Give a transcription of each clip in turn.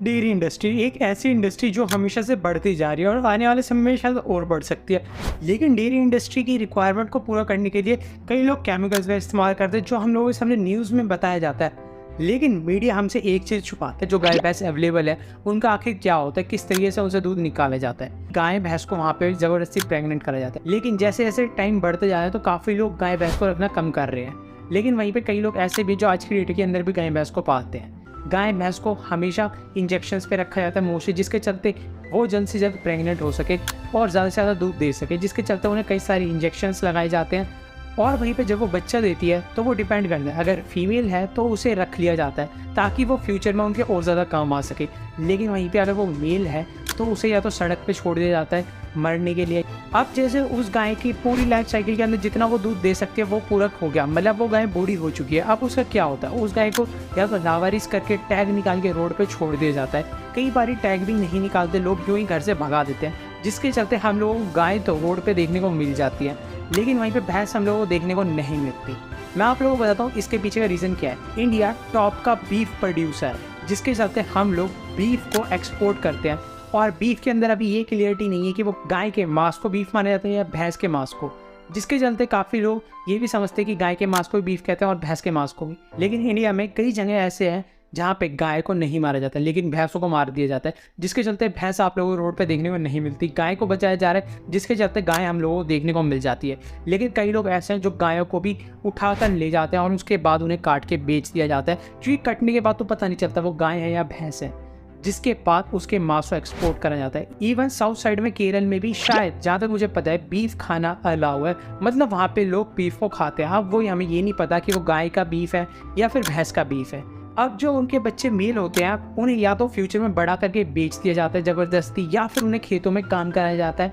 Dairy industry एक ऐसी industry जो हमेशा से बढ़ती जा रही है और आने वाले समय में शायद और बढ़ सकती है। लेकिन डेयरी इंडस्ट्री की रिक्वायरमेंट को पूरा करने के लिए कई लोग केमिकल्स का इस्तेमाल करते हैं जो हम लोगों के सामने न्यूज़ में बताया जाता है। लेकिन मीडिया हमसे एक चीज़ छुपाता है, जो गाय भैंस अवेलेबल है उनका आखिर क्या होता है, किस तरीके से उनसे दूध निकाला जाता है। गाय भैंस को वहाँ पे ज़बरदस्ती प्रेग्नेंट करा जाता है। लेकिन जैसे जैसे टाइम बढ़ते जा रहा है तो काफ़ी लोग गाय भैंस को रखना कम कर रहे हैं। लेकिन वहीं पे कई लोग ऐसे भी जो आज की डेट के अंदर भी गाय भैंस को पालते हैं। गाय भैंस को हमेशा इंजेक्शंस पे रखा जाता है मोस्टली, जिसके चलते वो जल्द से जल्द प्रेग्नेंट हो सके और ज़्यादा से ज़्यादा दूध दे सके, जिसके चलते उन्हें कई सारी इंजेक्शंस लगाए जाते हैं। और वहीं पे जब वो बच्चा देती है तो वो डिपेंड करता है, अगर फीमेल है तो उसे रख लिया जाता है ताकि वो फ्यूचर में उनके और ज़्यादा काम आ सके। लेकिन वहीं पे अगर वो मेल है तो उसे या तो सड़क पे छोड़ दिया जाता है मरने के लिए। अब जैसे उस गाय की पूरी लाइफ साइकिल के अंदर जितना वो दूध दे सकती है वो पूरा हो गया, मतलब वो गाय बूढ़ी हो चुकी है। अब उसका क्या होता है, उस गाय को या तो लावारिस करके टैग निकाल के रोड पे छोड़ दिया जाता है। कई बार टैग भी नहीं निकालते, लोग यूँ ही घर से भगा देते हैं, जिसके चलते हम लोगों को गाय तो रोड पे देखने को मिल जाती है, लेकिन वहीं पे भैंस हम लोगों को देखने को नहीं मिलती। मैं आप लोगों को बताता हूँ इसके पीछे का रीज़न क्या है। इंडिया टॉप का बीफ प्रोड्यूसर है, जिसके चलते हम लोग बीफ को एक्सपोर्ट करते हैं। और बीफ के अंदर अभी ये क्लियरिटी नहीं है कि वो गाय के मांस को बीफ माना जाता है या भैंस के मांस को, जिसके चलते काफ़ी लोग ये भी समझते हैं कि गाय के मांस को भी बीफ कहते हैं और भैंस के मांस को भी। लेकिन इंडिया में कई जगह ऐसे हैं जहाँ पे गाय को नहीं मारा जाता लेकिन भैंसों को मार दिया जाता है, जिसके चलते भैंस आप लोगों को रोड पे देखने को नहीं मिलती। गाय को बचाया जा रहा है, जिसके चलते गाय हम लोगों को देखने को मिल जाती है। लेकिन कई लोग ऐसे हैं जो गायों को भी उठाकर ले जाते हैं और उसके बाद उन्हें काट के बेच दिया जाता है, क्योंकि कटने के बाद तो पता नहीं चलता वो गाय है या भैंस है, जिसके बाद उसके मांस को एक्सपोर्ट करा जाता है। इवन साउथ साइड में केरल में भी शायद, जहाँ तक मुझे पता है, बीफ खाना अलाउ है, मतलब वहाँ पे लोग बीफ को खाते हैं। अब वो हमें ये नहीं पता कि वो गाय का बीफ है या फिर भैंस का बीफ है। अब जो उनके बच्चे मेल होते हैं उन्हें या तो फ्यूचर में बड़ा करके बेच दिया जाता है ज़बरदस्ती, या फिर उन्हें खेतों में काम कराया जाता है,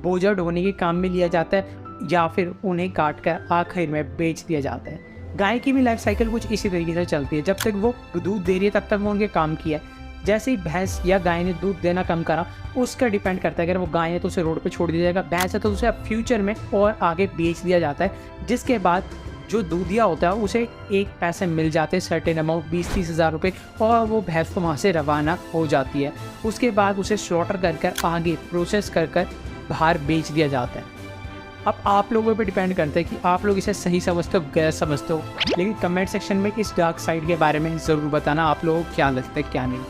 बोझा ढोने के काम में लिया जाता है, या फिर उन्हें काट कर आखिर में बेच दिया जाता है। गाय की भी लाइफ साइकिल कुछ इसी तरीके से चलती है, जब तक वो दूध दे रही है तब तक वो उनके काम किया है। जैसे ही भैंस या गाय ने दूध देना कम करा, उसका डिपेंड करता है, अगर वो गाय है तो उसे रोड पे छोड़ दिया जाएगा, भैंस है तो उसे अब फ्यूचर में और आगे बेच दिया जाता है, जिसके बाद जो दूधिया होता है उसे एक पैसे मिल जाते हैं, सर्टेन अमाउंट 20-30 हज़ार रुपये, और वो भैंस को वहाँ से रवाना हो जाती है। उसके बाद उसे स्लॉटर कर आगे प्रोसेस कर बाहर बेच दिया जाता है। अब आप लोगों पे डिपेंड करता है कि आप लोग इसे सही समझते हो गलत समझते हो, लेकिन कमेंट सेक्शन में इस डार्क साइड के बारे में ज़रूर बताना आप लोगों को क्या लगता है क्या नहीं।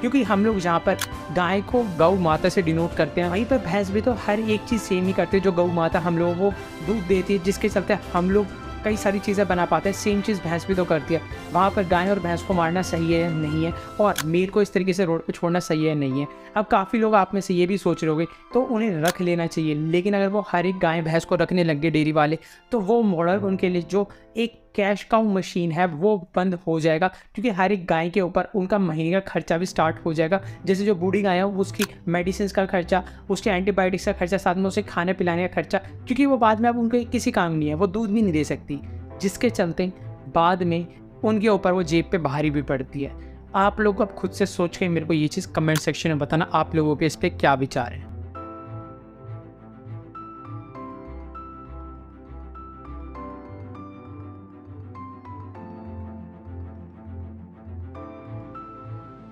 क्योंकि हम लोग जहाँ पर गाय को गौ माता से डिनोट करते हैं, वहीं पर भैंस भी तो हर एक चीज़ सेम ही करते हैं। जो गौ माता हम लोगों को दूध देती है, जिसके चलते हम लोग कई सारी चीज़ें बना पाते हैं, सेम चीज़ भैंस भी तो करती है। वहाँ पर गाय और भैंस को मारना सही है नहीं है, और मेल को इस तरीके से रोड पे छोड़ना सही है नहीं है। अब काफ़ी लोग आप में से ये भी सोच रहे होंगे तो उन्हें रख लेना चाहिए, लेकिन अगर वो हर एक गाय भैंस को रखने लग गए डेयरी वाले, तो वो मॉडल उनके लिए जो एक कैश काउ मशीन है वो बंद हो जाएगा, क्योंकि हर एक गाय के ऊपर उनका महीने का खर्चा भी स्टार्ट हो जाएगा। जैसे जो बूढ़ी गाय है उसकी मेडिसिन का खर्चा, उसके एंटीबायोटिक्स का खर्चा, साथ में उसे खाने पिलाने का खर्चा, क्योंकि वो बाद में अब उनके किसी काम नहीं है, वो दूध भी नहीं दे सकती, जिसके चलते बाद में उनके ऊपर वो जेब पे भारी भी पड़ती है। आप लोग अब खुद से सोच के मेरे को ये चीज़ कमेंट सेक्शन में बताना आप लोगों के इस पर क्या विचार है।